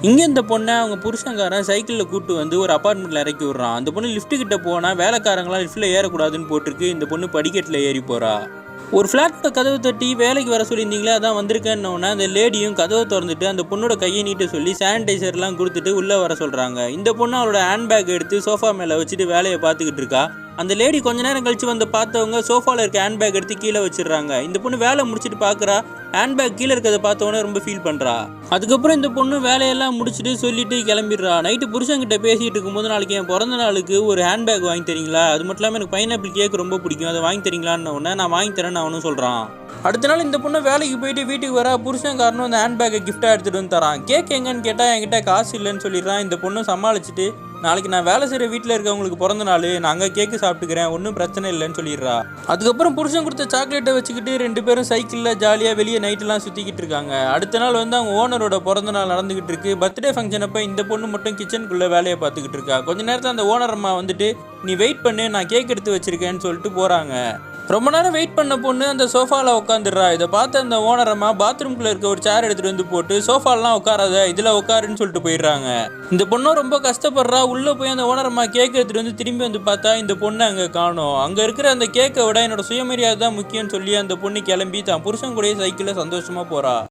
இங்கே இந்த பொண்ணை அவங்க புருஷங்காரன் சைக்கிளில் கூட்டு வந்து ஒரு அப்பார்ட்மெண்ட்டில் இறக்கி விட்றான். அந்த பொண்ணு லிஃப்ட்டு கிட்ட போனால் வேலைக்காரங்களாம் லிஃப்ட்டில் ஏறக்கூடாதுன்னு போட்டிருக்கு. இந்த பொண்ணு படிக்கட்டில் ஏறி போகிறா. ஒரு ஃப்ளாட்டோட கதவை தட்டி வேலைக்கு வர சொல்லியிருந்தீங்களே அதான் வந்திருக்கேன்னொன்னே அந்த லேடியும் கதவை திறந்துட்டு அந்த பொண்ணோட கையை நீட்ட சொல்லி சானிடைசர்லாம் கொடுத்துட்டு உள்ளே வர சொல்கிறாங்க. இந்த பொண்ணு அவளோட ஹேண்ட்பேக் எடுத்து சோஃபா மேலே வச்சுட்டு வேலையை பார்த்துக்கிட்டு இருக்கா. அந்த லேடி கொஞ்ச நேரம் கழிச்சு வந்து பார்த்தவங்க சோஃபாவில் இருக்க ஹேண்ட்பேக் எடுத்து கீழே வச்சிடுறாங்க. இந்த பொண்ணு வேலை முடிச்சுட்டு பார்க்குறா. ஹேண்ட்பேக் கீழே இருக்கிறத பார்த்தவொன்னே ரொம்ப ஃபீல் பண்ணுறா. அதுக்கப்புறம் இந்த பொண்ணு வேலையெல்லாம் முடிச்சுட்டு சொல்லிட்டு கிளம்பிடுறா. நைட்டு புருஷன்கிட்ட பேசிகிட்டு இருக்கும்போது நாளைக்கு என் பிறந்த நாளுக்கு ஒரு ஹேண்ட்பேக் வாங்கி தரீங்களா, அது மட்டும் இல்லாமல் எனக்கு பைனாப்பிள் கேக் ரொம்ப பிடிக்கும், அதை வாங்கி தரீங்களான்னு உடனே நான் வாங்கி தரேன்னு அவனும் சொல்கிறான். அடுத்த நாள் இந்த பொண்ணு வேலைக்கு போயிட்டு வீட்டுக்கு வர புருஷன்காரனும் அந்த ஹேண்ட்பேக்கை கிஃப்டாக எடுத்துகிட்டு வந்து தரான். கேக் எங்கன்னு கேட்டால் என்கிட்ட காசு இல்லைன்னு சொல்லிடுறான். இந்த பொண்ணு சமாளிச்சுட்டு நாளைக்கு நான் வேலை செய்கிற வீட்டில் இருக்கவங்களுக்கு பிறந்த நாள், நான் அங்கே கேக்கு சாப்பிட்டுக்கிறேன், ஒன்றும் பிரச்சனை இல்லைன்னு சொல்லிடுறா. அதுக்கப்புறம் புருஷன் கொடுத்த சாக்லேட்டை வச்சுக்கிட்டு 2 பேரும் சைக்கிளில் ஜாலியாக வெளியே நைட்டெல்லாம் சுற்றிக்கிட்டு இருக்காங்க. அடுத்த நாள் வந்து அவங்க ஓனரோட பிறந்த நாள் நடந்துகிட்டு இருக்கு. பர்த்டே ஃபங்க்ஷன் அப்போ இந்த பொண்ணு மட்டும் கிச்சனுக்குள்ளே வேலையை பார்த்துக்கிட்டு இருக்கா. கொஞ்ச நேரத்தில் அந்த ஓனர் அம்மா வந்துட்டு நீ வெயிட் பண்ணு, நான் கேக் எடுத்து வச்சிருக்கேன்னு சொல்லிட்டு போகிறாங்க. ரொம்ப நேரம் வெயிட் பண்ண பொண்ணு அந்த சோஃபாவில் உட்காந்துடுறா. இதை பார்த்து அந்த ஓனர் அம்மா பாத்ரூம்குள்ளே இருக்க ஒரு சேர் எடுத்துகிட்டு வந்து போட்டு சோஃபாலாம் உட்காராத, இதில் உட்காருன்னு சொல்லிட்டு போயிடுறாங்க. இந்த பொண்ணும் ரொம்ப கஷ்டப்படுறா. உள்ளே போய் அந்த ஓனர் அம்மா கேக் எடுத்துகிட்டு வந்து திரும்பி வந்து பார்த்தா இந்த பொண்ணு அங்கே காணோம். அங்கே இருக்கிற அந்த கேக்கை விட என்னோட சுயமரியாதை தான் முக்கியம்னு சொல்லி அந்த பொண்ணு கிளம்பி தான் புருஷன் கூடயே சைக்கிளில் சந்தோஷமாக போகிறா.